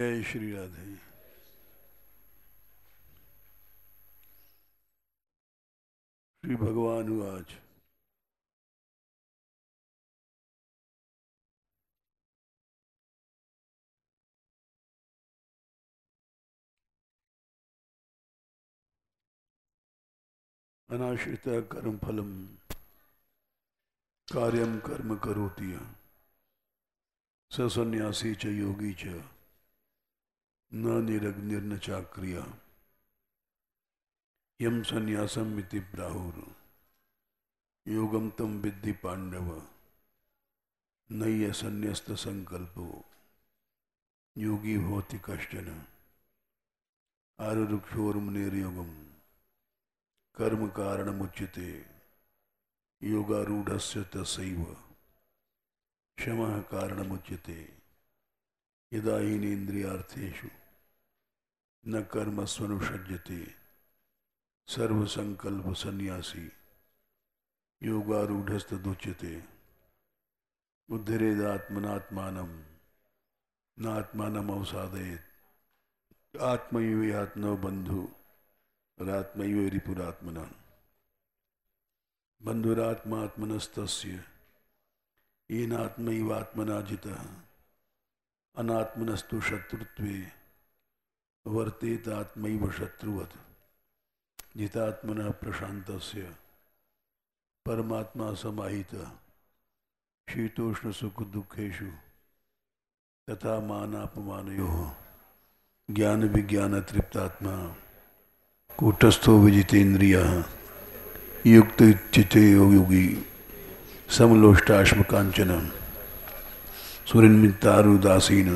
जय श्री राधे। श्री भगवान उवाच अनाश्रित कर्म फलम कार्यम कर्म करोति यः स सन्यासी च योगी च न निरग्निर्न चाक्रिया यम सन्यासम इति प्राहुर योगम तम विद्धि पांडव नय्य संन्यस्त संकल्पो योगी होति कश्चन आरुरुक्षोर्मुनिर्योगम कर्म कारणमुच्यते योगारूढ़स्य तस्यैव क्षमः कारणमुच्यते यदा हीनेन्द्रियार्थेषु न कर्मस्वनुषज्यते सर्वसंकल्प सन्यासी योगारूढ़स्तदुच्यते बुद्धिरेदात्मनात्मानं नात्मानम् अवसादयेत् आत्मैवेयात्मनो बन्धु रात्मैव रिपुरात्मना बन्धुरात्मात्मनस्तस्य येनात्मैवात्मना जितः अनात्मनस्तु शत्रुत्वे वर्तेत आत्मैव शत्रुवत् जितात्मनः प्रशान्तस्य परमात्मा समाहितः शीतोष्ण सुख दुखेषु तथा मानापमानयोः ज्ञान विज्ञान तृप्तात्मा कूटस्थो विजितेन्द्रियः युक्त चित्ते योगी समलोष्टाश्मकांचन सुरिन्मितारुदासीन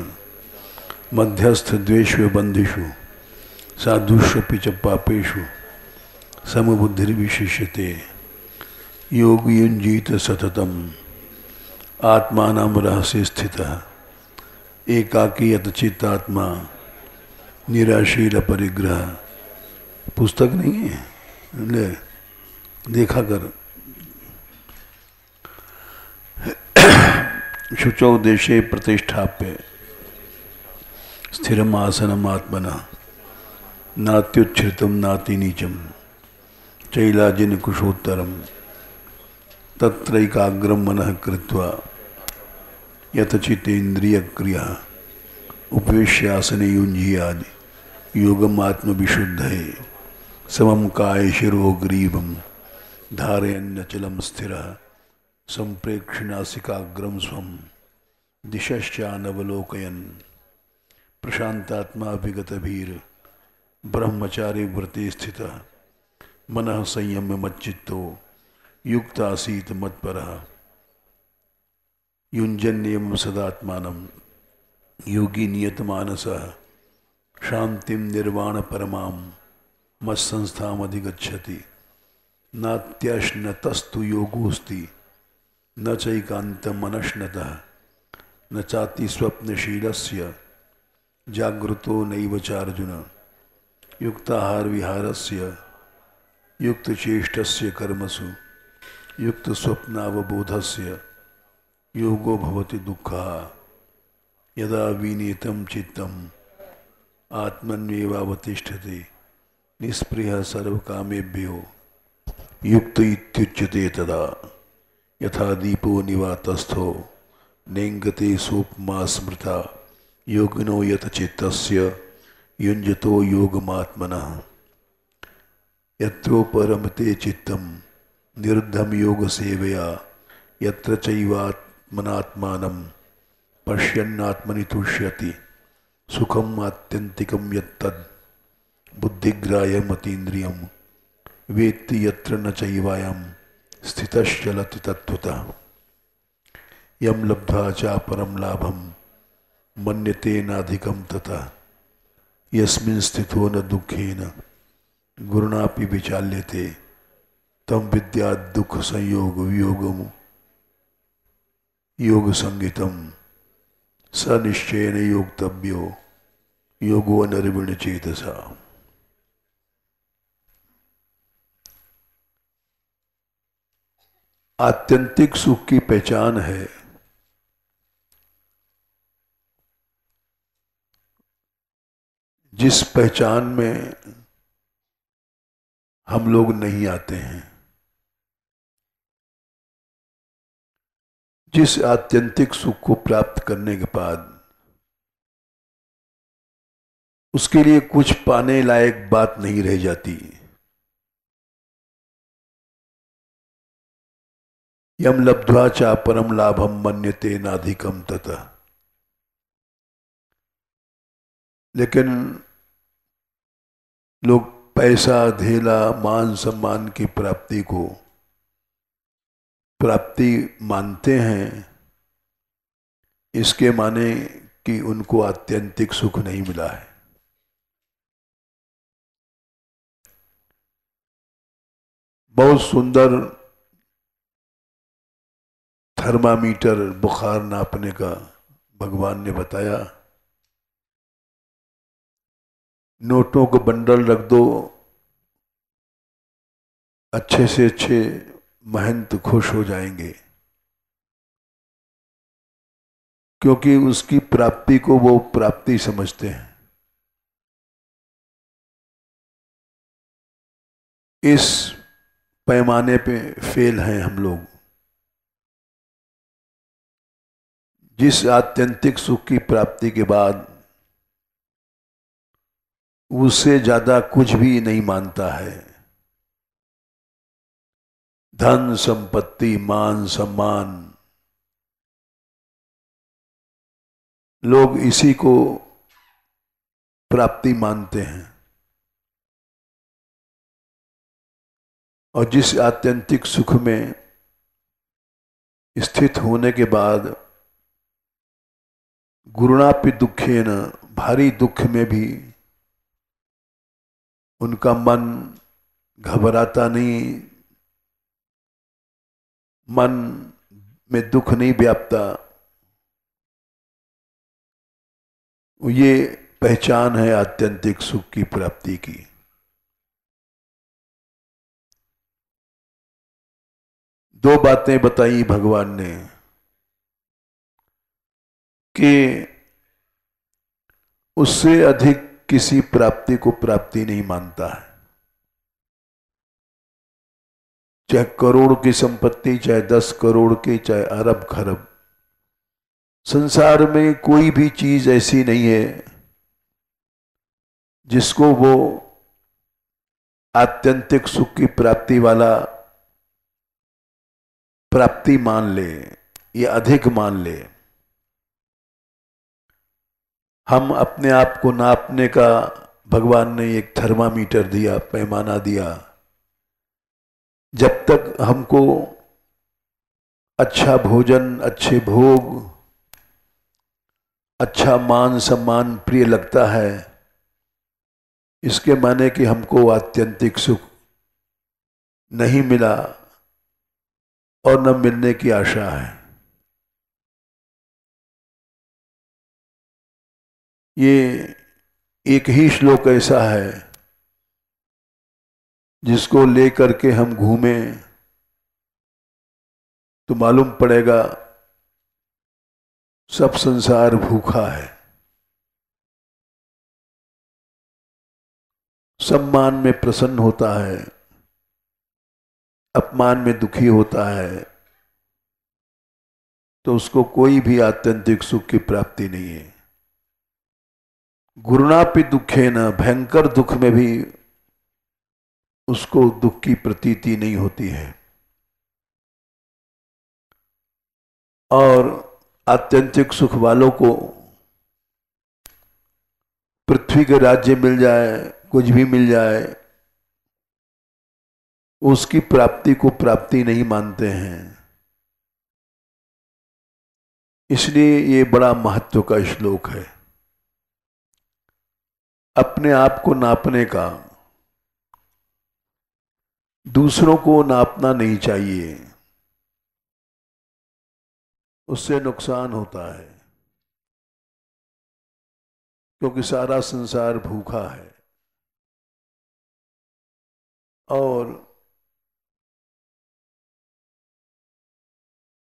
मध्यस्थ द्वेष्व बंधिषु साधुष्वपि च पापेषु समबुद्धिर्विशिष्यते योगी युञ्जीत सततम आत्मानां रहस्य स्थितः एकाकी यतचित्तात्मा निराशील परिग्रह। पुस्तक नहीं है, ले देखा कर। शुचौ देशे प्रतिष्ठाप्य स्थिरम आसनम आत्मना नात्युच्छ्रितम नाति नीचम चैलाजिन कुशोत्तरम तत्रैकाग्रम मनः कृत्वा यतचितेन्द्रिय क्रिया उपवेश्यासने युञ्जीयाद योगम आत्मविशुद्धये समम काय शिरो ग्रीवम धारयन्नचलम स्थिरः संप्रेक्षणासिकाग्रम स्वम दिशश्चानवलोकयन् प्रशांतात्मा विगतभीर ब्रह्मचारी व्रते स्थितः मनः संयम्य मच्चित्तो युक्त आसीत मत्परः युञ्जन्नेम सदात्मानं योगी नियतमानसः शांतिं निर्वाण परमां मत्संस्थामधिगच्छति नात्यश्नतस्तु योगोस्ति न चैकान्तमनश्नतः न चाति स्वप्नशीलस्य जागृतो नैव चार्जुन युक्ताहार विहारस्य युक्तचेष्टस्य कर्मसु युक्तस्वप्नावबोधस्य योगो भवति दुःखः यदा विनीतं चित्तम् आत्मन्येवावतिष्ठते निस्पृहः सर्वकामेभ्यो युक्त इत्युच्यते तदा यथा दीपो निवातस्थो नेङ्गते सोपमा स्मृता योगिनो यतचित्तस्य युञ्जतो योगमात्मनः यत्रोपरमते चित्तं निरुद्धं योगसेवया यत्र चैवात्मनात्मानं पश्यन्नात्मनि तुष्यति सुखम आत्यंतिकम यत्तद् बुद्धिग्राह्यम् अतीन्द्रियं वेत्ति यत्र न चैवायं स्थितश्चलति तत्त्वतः यं लब्ध्वा चापरं लाभं मन्यते नाधिकं ततः यस्मिन् स्थितो न दुःखेन गुरुणापि विचाल्यते तं विद्यात् दुःख संयोग वियोगम् योग संगितम स निश्चयेन योक्तव्यो योगो अनर्विण चेतसा। आत्यंतिक सुख की पहचान है जिस पहचान में हम लोग नहीं आते हैं, जिस आत्यंतिक सुख को प्राप्त करने के बाद उसके लिए कुछ पाने लायक बात नहीं रह जाती। यम लब्ध्वा चा परम लाभम मन्यते नाधिकम ततः। लेकिन लोग पैसा, धेला, मान सम्मान की प्राप्ति को प्राप्ति मानते हैं, इसके माने कि उनको आत्यंतिक सुख नहीं मिला है। बहुत सुंदर थर्मामीटर बुखार नापने का भगवान ने बताया। नोटों को बंडल रख दो, अच्छे से अच्छे महंत खुश हो जाएंगे, क्योंकि उसकी प्राप्ति को वो प्राप्ति समझते हैं। इस पैमाने पे फेल हैं हम लोग। जिस आत्यंतिक सुख की प्राप्ति के बाद उससे ज्यादा कुछ भी नहीं मानता है, धन संपत्ति, मान सम्मान, लोग इसी को प्राप्ति मानते हैं। और जिस आत्यंतिक सुख में स्थित होने के बाद गुरुणापि दुखेन, भारी दुख में भी उनका मन घबराता नहीं, मन में दुख नहीं व्यापता, ये पहचान है आत्यंतिक सुख की प्राप्ति की। दो बातें बताई भगवान ने कि उससे अधिक किसी प्राप्ति को प्राप्ति नहीं मानता है। चाहे करोड़ की संपत्ति, चाहे 10 करोड़ की, चाहे अरब खरब, संसार में कोई भी चीज ऐसी नहीं है जिसको वो आत्यंतिक सुख की प्राप्ति वाला प्राप्ति मान ले या अधिक मान ले। हम अपने आप को नापने का भगवान ने एक थर्मामीटर दिया, पैमाना दिया। जब तक हमको अच्छा भोजन, अच्छे भोग, अच्छा मान सम्मान प्रिय लगता है, इसके माने कि हमको आत्यंतिक सुख नहीं मिला और न मिलने की आशा है। ये एक ही श्लोक ऐसा है जिसको लेकर के हम घूमें तो मालूम पड़ेगा सब संसार भूखा है। सम्मान में प्रसन्न होता है, अपमान में दुखी होता है, तो उसको कोई भी आत्यंतिक सुख की प्राप्ति नहीं है। गुरुणापि दुखे न, भयंकर दुख में भी उसको दुख की प्रतीति नहीं होती है। और आत्यंतिक सुख वालों को पृथ्वी के राज्य मिल जाए, कुछ भी मिल जाए, उसकी प्राप्ति को प्राप्ति नहीं मानते हैं। इसलिए ये बड़ा महत्व का श्लोक है। अपने आप को नापने का, दूसरों को नापना नहीं चाहिए, उससे नुकसान होता है, क्योंकि सारा संसार भूखा है। और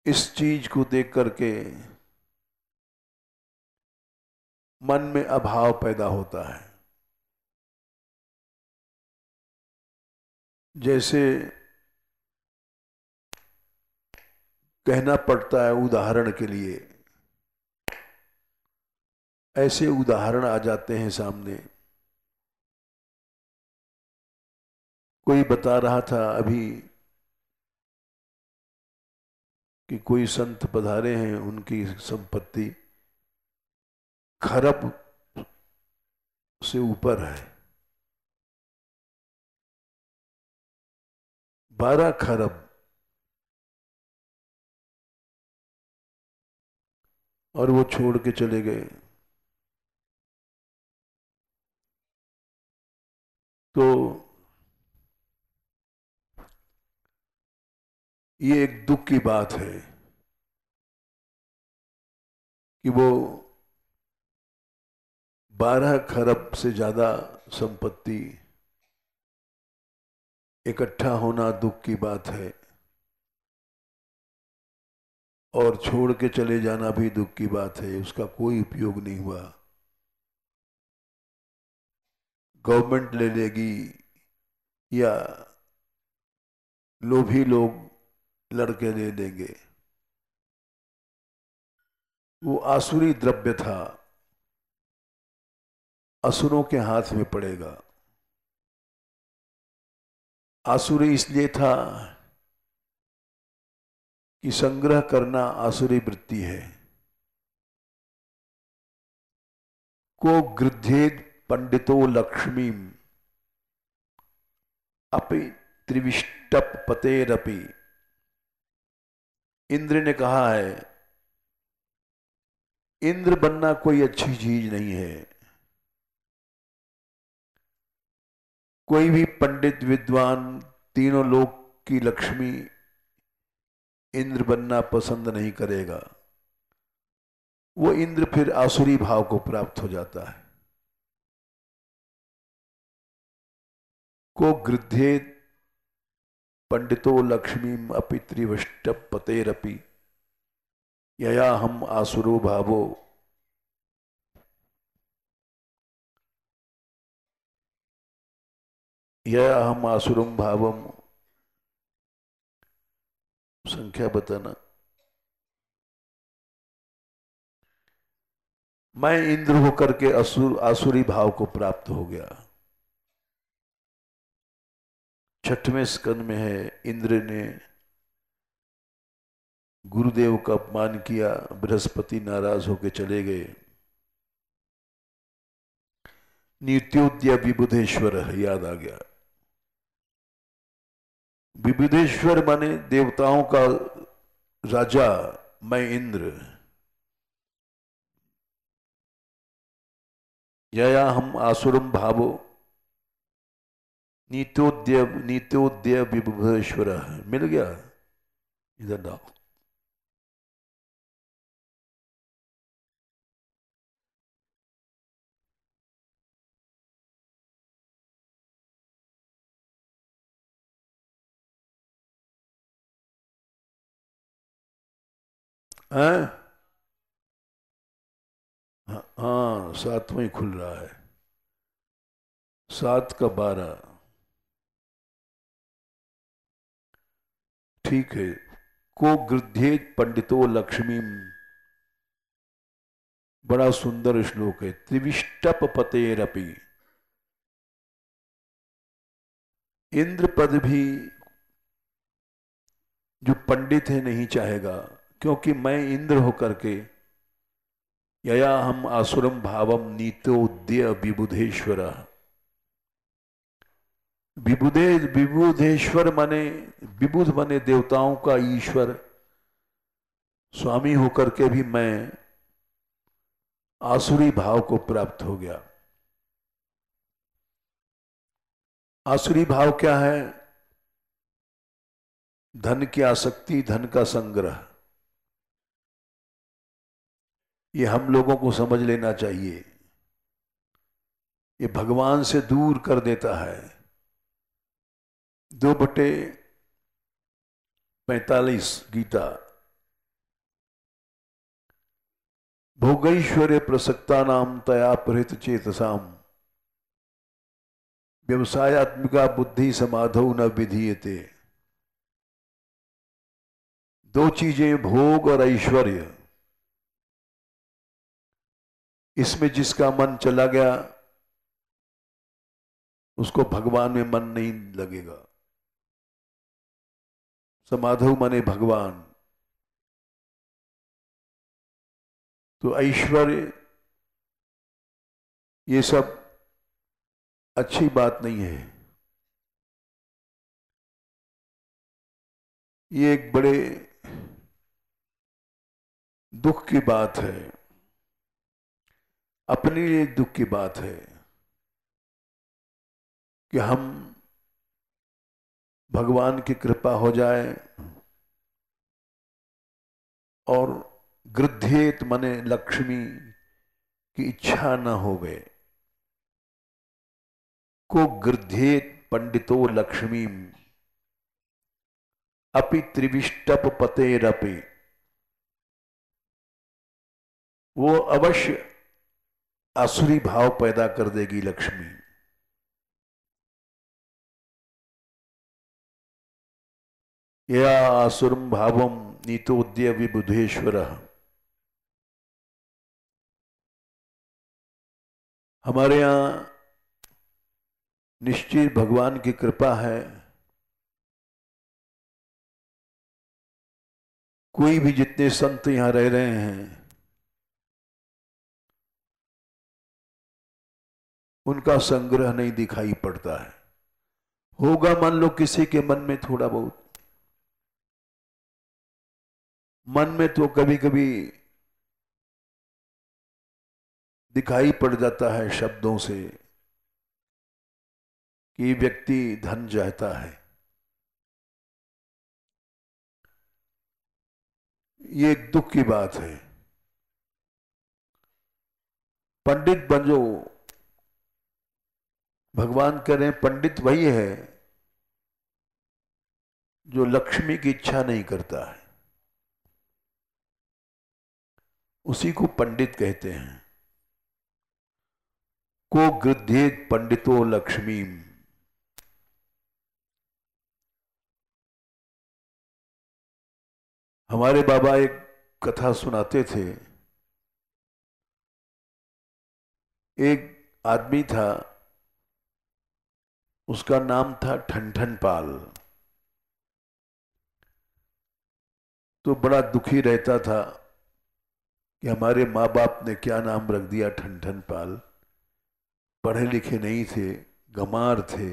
इस चीज को देख करके मन में अभाव पैदा होता है। जैसे कहना पड़ता है उदाहरण के लिए, ऐसे उदाहरण आ जाते हैं सामने। कोई बता रहा था अभी कि कोई संत पधारे हैं, उनकी संपत्ति खरब से ऊपर है, 12 खरब, और वो छोड़ के चले गए। तो ये एक दुख की बात है कि वो 12 खरब से ज्यादा संपत्ति इकट्ठा होना दुख की बात है, और छोड़ के चले जाना भी दुख की बात है। उसका कोई उपयोग नहीं हुआ। गवर्नमेंट ले लेगी या लोभी लोग लड़के ले लेंगे। वो आसुरी द्रव्य था, असुरों के हाथ में पड़ेगा। आसुरी इसलिए था कि संग्रह करना आसुरी वृत्ति है। को गृध्येद पंडितो लक्ष्मी अपि त्रिविष्टप पतेरपि। इंद्र ने कहा है, इंद्र बनना कोई अच्छी चीज नहीं है। कोई भी पंडित विद्वान तीनों लोक की लक्ष्मी इंद्र बनना पसंद नहीं करेगा। वो इंद्र फिर आसुरी भाव को प्राप्त हो जाता है। को गृध्येत पंडितो लक्ष्मी अपि त्रिविष्टप पतेरपि यया हम आसुरो भावो। यया हम आसुरम भावम, संख्या बताना। मैं इंद्र होकर के आसुरी भाव को प्राप्त हो गया। 6वें स्कंद में है, इंद्र ने गुरुदेव का अपमान किया, बृहस्पति नाराज होकर चले गए। नित्योद्य विबुधेश्वर याद आ गया। विबुधेश्वर माने देवताओं का राजा, मैं इंद्र। यया हम आसुरम भावो नित्योद्य विबुधेश्वर। मिल गया, इधर ना। हाँ, 7वां ही खुल रहा है, 7 का 12। ठीक है। को गृध्येत पंडितो लक्ष्मी, बड़ा सुंदर श्लोक है। त्रिविष्टप पतेरपि, इंद्र पद भी जो पंडित है नहीं चाहेगा, क्योंकि मैं इंद्र होकर के यया हम आसुरम भावम नीतोद्य विबुधेश्वर। विबुधेश्वर माने, विबुध माने देवताओं का ईश्वर, स्वामी होकर के भी मैं आसुरी भाव को प्राप्त हो गया। आसुरी भाव क्या है? धन की आसक्ति, धन का संग्रह। ये हम लोगों को समझ लेना चाहिए। ये भगवान से दूर कर देता है। 2/45 गीता। भोगैश्वर्य प्रसक्ता नाम तया प्रहित चेतसाम व्यवसायात्मिका बुद्धि समाधौ न विधीयते। दो चीजें, भोग और ऐश्वर्य, इसमें जिसका मन चला गया उसको भगवान में मन नहीं लगेगा। समाधौ माने भगवान। तो ऐश्वर्य ये सब अच्छी बात नहीं है। ये एक बड़े दुख की बात है, अपने लिए दुख की बात है कि हम भगवान की कृपा हो जाए और गृध्येत मने लक्ष्मी की इच्छा न होवे। को गृध्येत पंडितो लक्ष्मी अपि त्रिविष्टप पतेरपि। वो अवश्य आसुरी भाव पैदा कर देगी लक्ष्मी। या आसुरम भावम नीतोद्य विबुधेश्वर। हमारे यहां निश्चित भगवान की कृपा है। कोई भी जितने संत यहां रह रहे हैं उनका संग्रह नहीं दिखाई पड़ता है। होगा मान लो किसी के मन में थोड़ा बहुत, मन में तो कभी कभी दिखाई पड़ जाता है शब्दों से कि व्यक्ति धन चाहता है। ये एक दुख की बात है। पंडित बनो, भगवान कह रहे हैं पंडित वही है जो लक्ष्मी की इच्छा नहीं करता है, उसी को पंडित कहते हैं। को गृध्येत पंडितो लक्ष्मी। हमारे बाबा एक कथा सुनाते थे। एक आदमी था, उसका नाम था ठनठन पाल। तो बड़ा दुखी रहता था कि हमारे माँ बाप ने क्या नाम रख दिया ठनठन पाल। पढ़े लिखे नहीं थे, गंवार थे,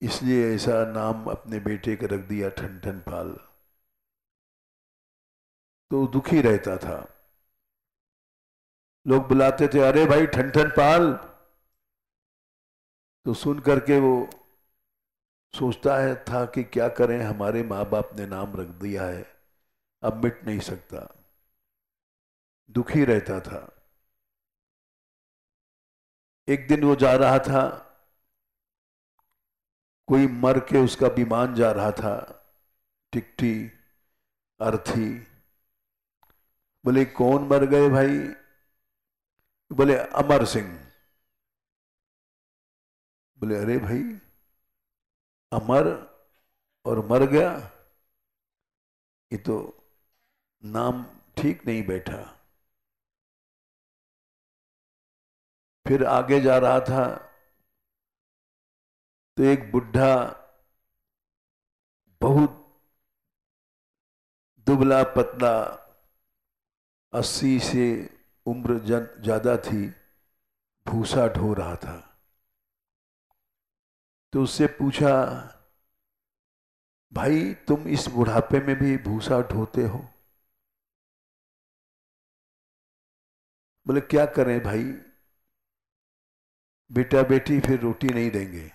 इसलिए ऐसा नाम अपने बेटे का रख दिया ठनठन पाल। तो दुखी रहता था। लोग बुलाते थे, अरे भाई ठनठन पाल। तो सुन करके वो सोचता है था कि क्या करें, हमारे माँ बाप ने नाम रख दिया है, अब मिट नहीं सकता। दुखी रहता था। एक दिन वो जा रहा था, कोई मर के उसका विमान जा रहा था, टिकटी अर्थी। बोले कौन मर गए भाई? बोले अमर सिंह। बोले अरे भाई अमर और मर गया, ये तो नाम ठीक नहीं बैठा। फिर आगे जा रहा था तो एक बुढ़ा, बहुत दुबला पतला, 80 से उम्र ज्यादा थी, भूसा ढो रहा था। तो उससे पूछा, भाई तुम इस बुढ़ापे में भी भूसा ढोते हो? बोले क्या करें भाई, बेटा बेटी फिर रोटी नहीं देंगे।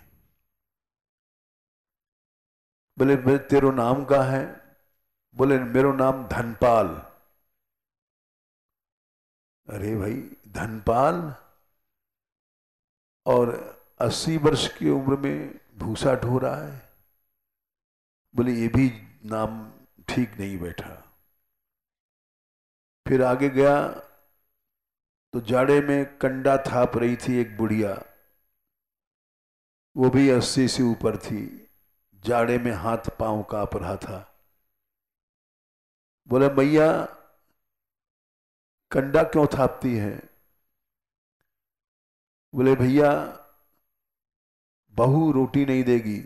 बोले तेरो नाम का है? बोले मेरो नाम धनपाल। अरे भाई धनपाल और 80 वर्ष की उम्र में भूसा ढो रहा है? बोले ये भी नाम ठीक नहीं बैठा। फिर आगे गया तो जाड़े में कंडा थाप रही थी एक बुढ़िया। वो भी 80 से ऊपर थी, जाड़े में हाथ पांव कांप रहा था। बोले मैया कंडा क्यों थापती है? बोले भैया बहू रोटी नहीं देगी,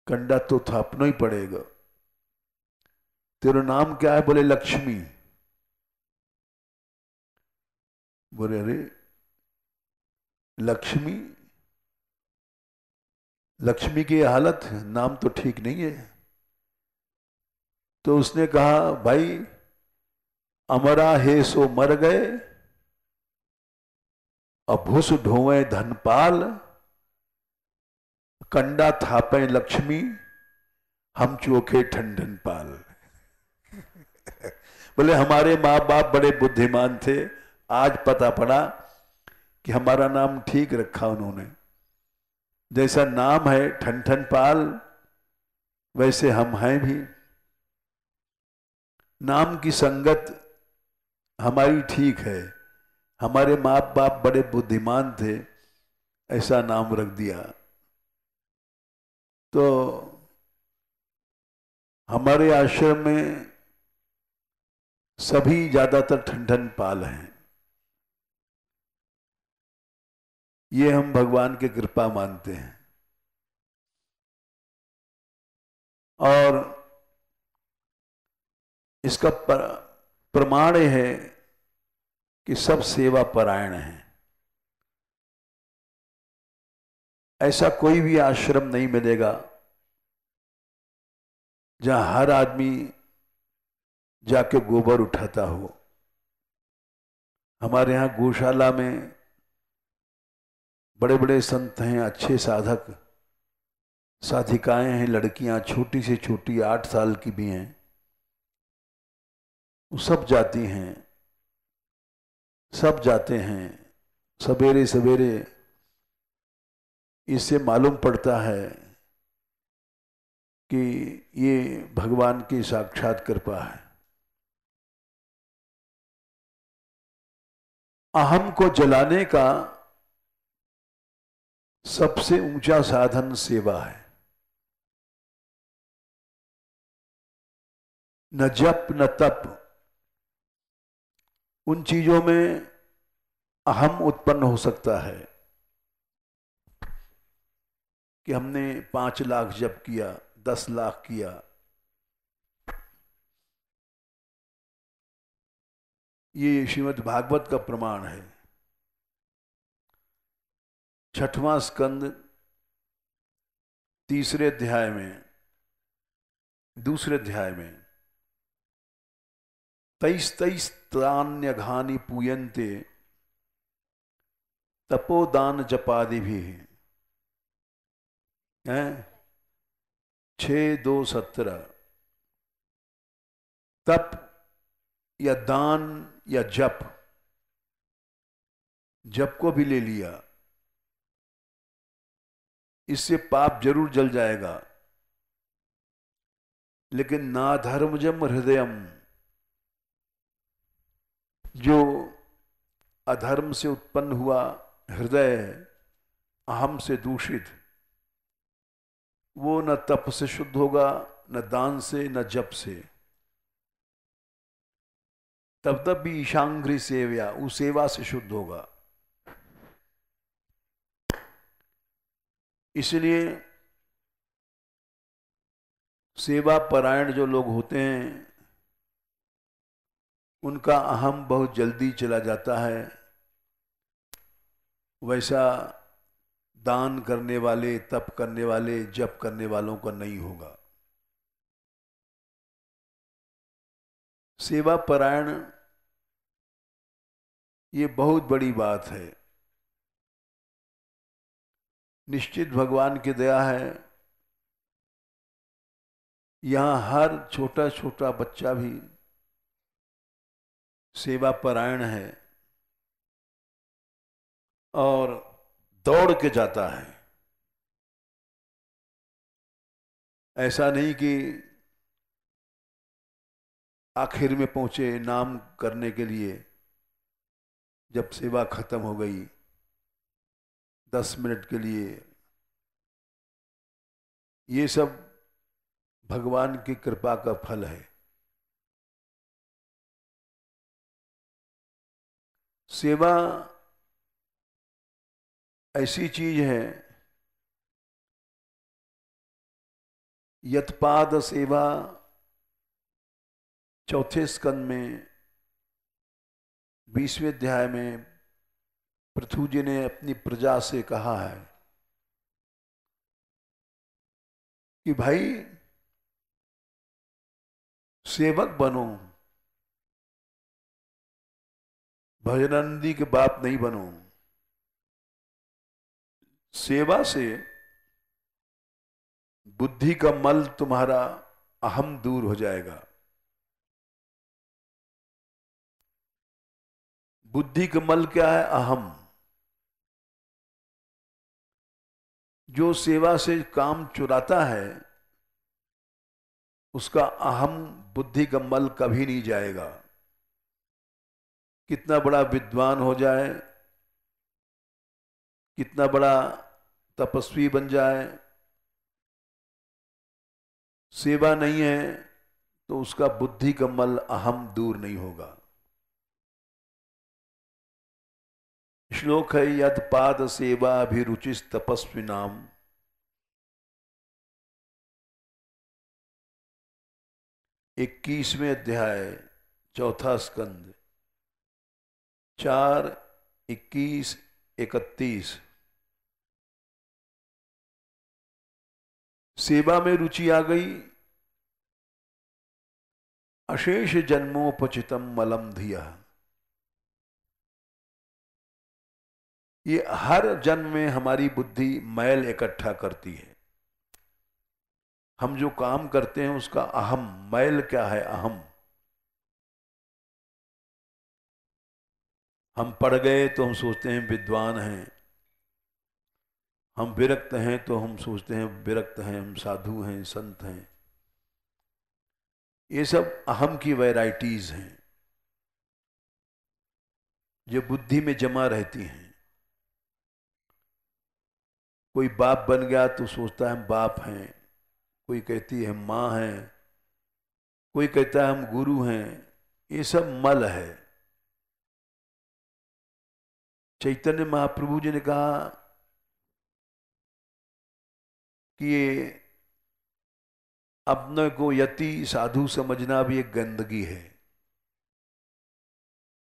कंडा तो थापना ही पड़ेगा। तेरा नाम क्या है? बोले लक्ष्मी। बोले अरे लक्ष्मी, लक्ष्मी की हालत, नाम तो ठीक नहीं है। तो उसने कहा भाई अमरा है सो मर गए, अभुस ढोवे धनपाल, कंडा थापे लक्ष्मी, हम चोखे ठंडन पाल। बोले हमारे माँ बाप बड़े बुद्धिमान थे, आज पता पड़ा कि हमारा नाम ठीक रखा उन्होंने। जैसा नाम है ठन ठन पाल, वैसे हम हैं भी। नाम की संगत हमारी ठीक है, हमारे माँ बाप बड़े बुद्धिमान थे, ऐसा नाम रख दिया। तो हमारे आश्रम में सभी ज्यादातर ठंडन पाल हैं। ये हम भगवान की कृपा मानते हैं। और इसका प्रमाण है कि सब सेवा परायण हैं। ऐसा कोई भी आश्रम नहीं मिलेगा जहां हर आदमी जाके गोबर उठाता हो। हमारे यहां गौशाला में बड़े बड़े संत हैं, अच्छे साधक साधिकाएं हैं, लड़कियां छोटी से छोटी 8 साल की भी हैं, वो सब जाती हैं, सब जाते हैं सवेरे सवेरे। इससे मालूम पड़ता है कि ये भगवान की साक्षात कृपा है। अहम को जलाने का सबसे ऊंचा साधन सेवा है। न जप न तप, उन चीजों में अहम उत्पन्न हो सकता है कि हमने 5 लाख जप किया, 10 लाख किया। ये श्रीमद् भागवत का प्रमाण है। 6वां स्कंद 3रे अध्याय में, 2रे अध्याय में 23 तान्यघानि पूयन्ते तपोदान जपादि भी हैं। 6:2:17 तप या दान या जप, जप को भी ले लिया, इससे पाप जरूर जल जाएगा, लेकिन ना धर्मजम हृदयम, जो अधर्म से उत्पन्न हुआ हृदय, अहम से दूषित, वो न तप से शुद्ध होगा, न दान से, न जप से। तब तब भी ईशांग्री सेव्या, उस सेवा से शुद्ध होगा। इसलिए सेवा परायण जो लोग होते हैं उनका अहम बहुत जल्दी चला जाता है, वैसा दान करने वाले, तप करने वाले, जप करने वालों का नहीं होगा। सेवा परायण ये बहुत बड़ी बात है। निश्चित भगवान की दया है, यहां हर छोटा छोटा बच्चा भी सेवा परायण है और दौड़ के जाता है। ऐसा नहीं कि आखिर में पहुंचे नाम करने के लिए, जब सेवा खत्म हो गई, 10 मिनट के लिए, ये सब भगवान की कृपा का फल है। सेवा ऐसी चीज है, यत्पाद सेवा, चौथे स्कंद में 20वें अध्याय में पृथु जी ने अपनी प्रजा से कहा है कि भाई सेवक बनो, भजनंदी के बाप नहीं बनो। सेवा से बुद्धि का मल, तुम्हारा अहम दूर हो जाएगा। बुद्धि का मल क्या है? अहम। जो सेवा से काम चुराता है उसका अहम, बुद्धि का मल कभी नहीं जाएगा। कितना बड़ा विद्वान हो जाए, कितना बड़ा तपस्वी बन जाए, सेवा नहीं है तो उसका बुद्धि का मल, अहम दूर नहीं होगा। श्लोक है, यद पाद सेवा अभिरुचिस तपस्वी नाम। 21वें अध्याय, चौथा स्कंद, 4, 21, 31। सेवा में रुचि आ गई, अशेष जन्मोपचितम मलम धिया। ये हर जन्म में हमारी बुद्धि मैल इकट्ठा करती है। हम जो काम करते हैं उसका अहम, मैल क्या है? अहम। हम पढ़ गए तो हम सोचते हैं विद्वान हैं, हम विरक्त हैं तो हम सोचते हैं विरक्त हैं, हम साधु हैं, संत हैं। ये सब अहम की वैरायटीज हैं जो बुद्धि में जमा रहती हैं। कोई बाप बन गया तो सोचता है हम बाप हैं, कोई कहती है हम माँ हैं, कोई कहता है हम गुरु हैं। ये सब मल है। चैतन्य महाप्रभु जी ने कहा कि ये अपने को यति साधु समझना भी एक गंदगी है।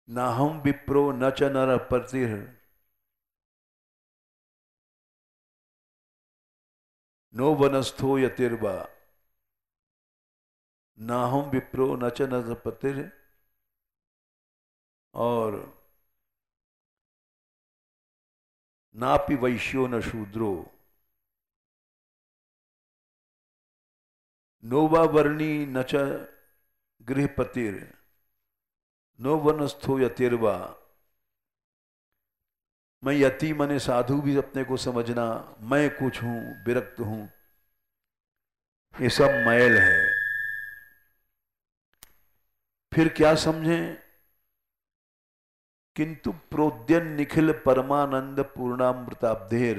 ना हम विप्रो न च नर प्रतिर्, नो वनस्थो यतिर्वा, ना हम विप्रो न च नर प्रतिर्, और नापि वैश्यो न शूद्रो, नोवा वर्णी न च गृहपतिर, नो वनस्थो यतिर्वा। मैं यति मने साधु भी अपने को समझना, मैं कुछ हूं, विरक्त हूं, ये सब मैल है। फिर क्या समझें? किंतु प्रोद्यन निखिल परमानंद पूर्णामृताब्धेर,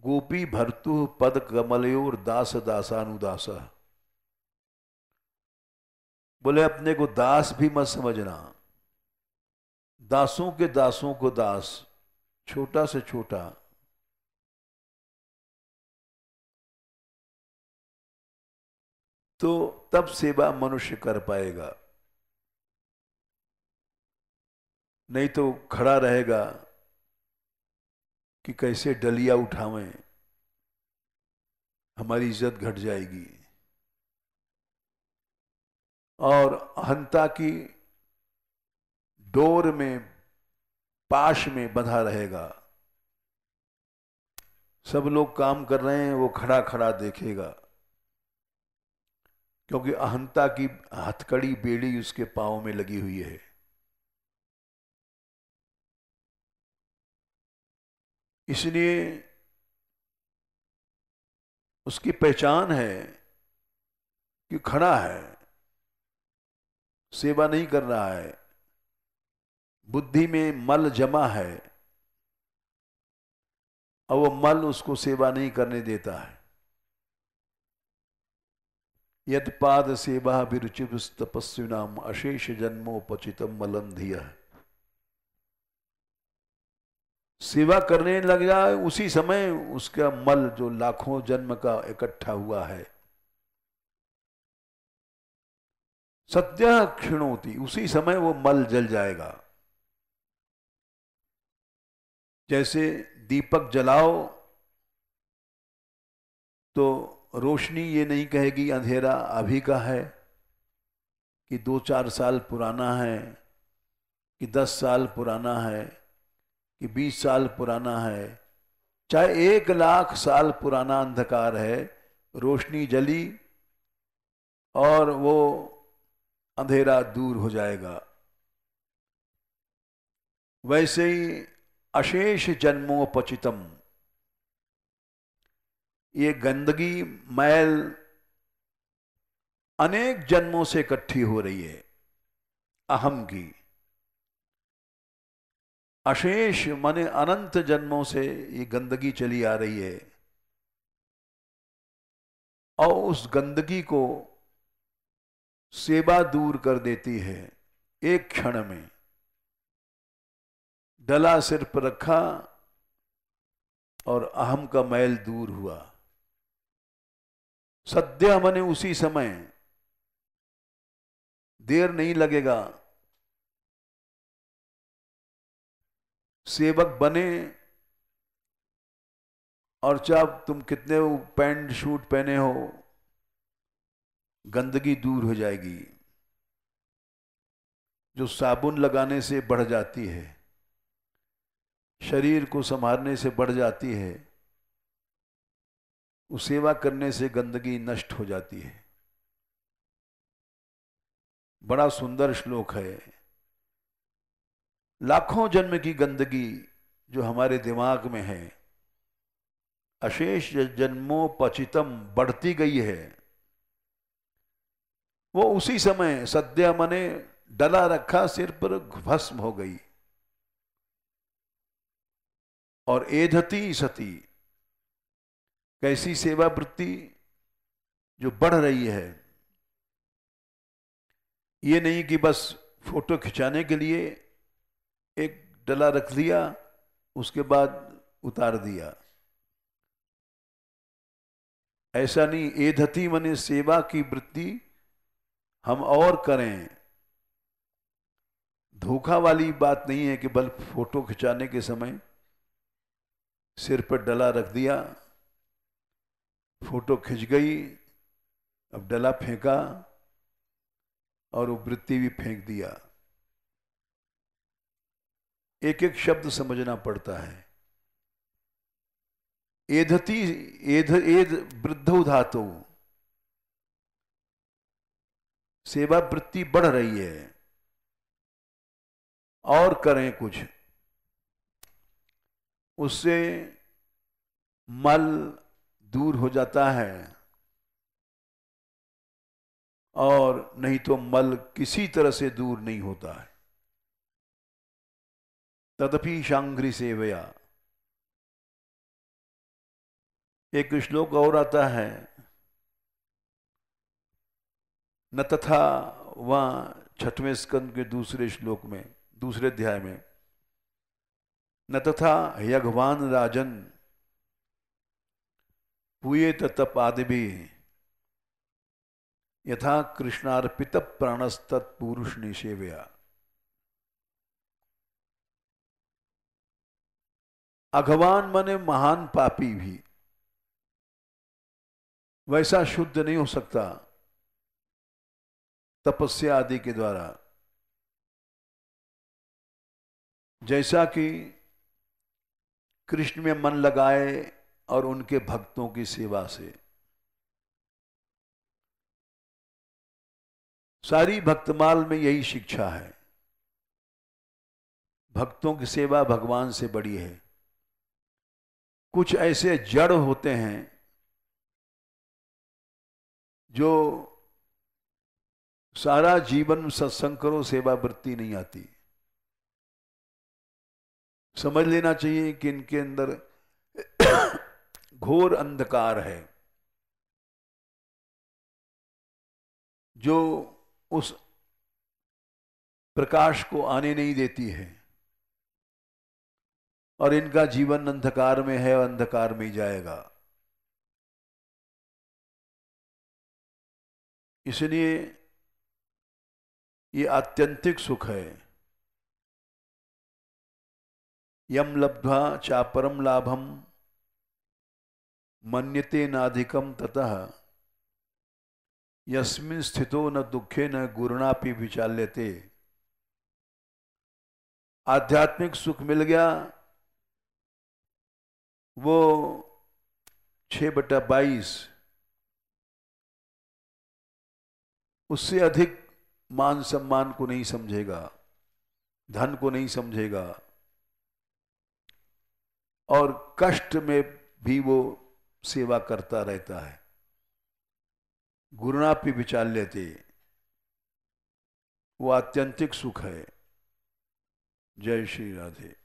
गोपी भर्तु पद कमलयोर दास दासानुदास। बोले अपने को दास भी मत समझना, दासों के दासों को दास, छोटा से छोटा। तो तब सेवा मनुष्य कर पाएगा, नहीं तो खड़ा रहेगा कि कैसे डलिया उठावें, हमारी इज्जत घट जाएगी। और अहंता की डोर में, पाश में बंधा रहेगा। सब लोग काम कर रहे हैं, वो खड़ा खड़ा देखेगा, क्योंकि अहंता की हथकड़ी, बेड़ी उसके पांव में लगी हुई है। इसलिए उसकी पहचान है कि खड़ा है, सेवा नहीं कर रहा है, बुद्धि में मल जमा है और वो मल उसको सेवा नहीं करने देता है। यद पाद सेवा विरुचिव तपस्विनाम अशेष जन्मोपचितम मलंधिया। सेवा करने लग जाए उसी समय उसका मल जो लाखों जन्म का इकट्ठा हुआ है, सत्य क्षिणोति, उसी समय वो मल जल जाएगा। जैसे दीपक जलाओ तो रोशनी ये नहीं कहेगी अंधेरा अभी का है, कि 2-4 साल पुराना है, कि 10 साल पुराना है, कि 20 साल पुराना है। चाहे 1,00,000 साल पुराना अंधकार है, रोशनी जली और वो अंधेरा दूर हो जाएगा। वैसे ही अशेष जन्मोपचितम, ये गंदगी मैल अनेक जन्मों से इकट्ठी हो रही है, अहम की। अशेष माने अनंत जन्मों से ये गंदगी चली आ रही है, और उस गंदगी को सेवा दूर कर देती है एक क्षण में। डला सिर पर रखा और अहम का मैल दूर हुआ। सद्य माने उसी समय, देर नहीं लगेगा। सेवक बने और चाहे तुम कितने पैंट शूट पहने हो, गंदगी दूर हो जाएगी। जो साबुन लगाने से बढ़ जाती है, शरीर को संभालने से बढ़ जाती है, उस सेवा करने से गंदगी नष्ट हो जाती है। बड़ा सुंदर श्लोक है। लाखों जन्म की गंदगी जो हमारे दिमाग में है, अशेष जन्मोपचितम, बढ़ती गई है, वो उसी समय सद्य मने डला रखा सिर पर भस्म हो गई। और एधति सती, कैसी सेवा वृत्ति जो बढ़ रही है। ये नहीं कि बस फोटो खिंचाने के लिए एक डला रख दिया, उसके बाद उतार दिया, ऐसा नहीं। एधति मने सेवा की वृत्ति हम और करें। धोखा वाली बात नहीं है कि बल फोटो खिंचाने के समय सिर पर डला रख दिया, फोटो खिंच गई, अब डला फेंका और वो वृत्ति भी फेंक दिया। एक एक शब्द समझना पड़ता है। एधति, एध वृद्धो धातु, सेवा वृत्ति बढ़ रही है, और करें कुछ, उससे मल दूर हो जाता है। और नहीं तो मल किसी तरह से दूर नहीं होता है। तदपि शांघ्रि सेवया। एक श्लोक और आता है, न तथा, वहां 6वें स्कंद के दूसरे श्लोक में, दूसरे अध्याय में, न तथा यज्ञवान राजन पूयेत तप आदि भी यथा कृष्णार्पित प्राणस्तत् पुरुष निषेवया। अघवान माने महान पापी भी वैसा शुद्ध नहीं हो सकता तपस्या आदि के द्वारा, जैसा कि कृष्ण में मन लगाए और उनके भक्तों की सेवा से। सारी भक्तमाल में यही शिक्षा है। भक्तों की सेवा भगवान से बड़ी है। कुछ ऐसे जड़ होते हैं जो सारा जीवन सत्संग करो, सेवा वृत्ति नहीं आती। समझ लेना चाहिए कि इनके अंदर घोर अंधकार है जो उस प्रकाश को आने नहीं देती है, और इनका जीवन अंधकार में है और अंधकार में ही जाएगा। इसलिए ये आत्यंतिक सुख है। यम लब्ध्वा चापरम लाभम मन्यते नाधिकम ततः यस्मिन् स्थितो न दुखे न गुरुणापि विचाल्यते। आध्यात्मिक सुख मिल गया, वो 6/22 उससे अधिक मान सम्मान को नहीं समझेगा, धन को नहीं समझेगा, और कष्ट में भी वो सेवा करता रहता है। गुरुणापि विचाल्यते, वो आत्यंतिक सुख है। जय श्री राधे।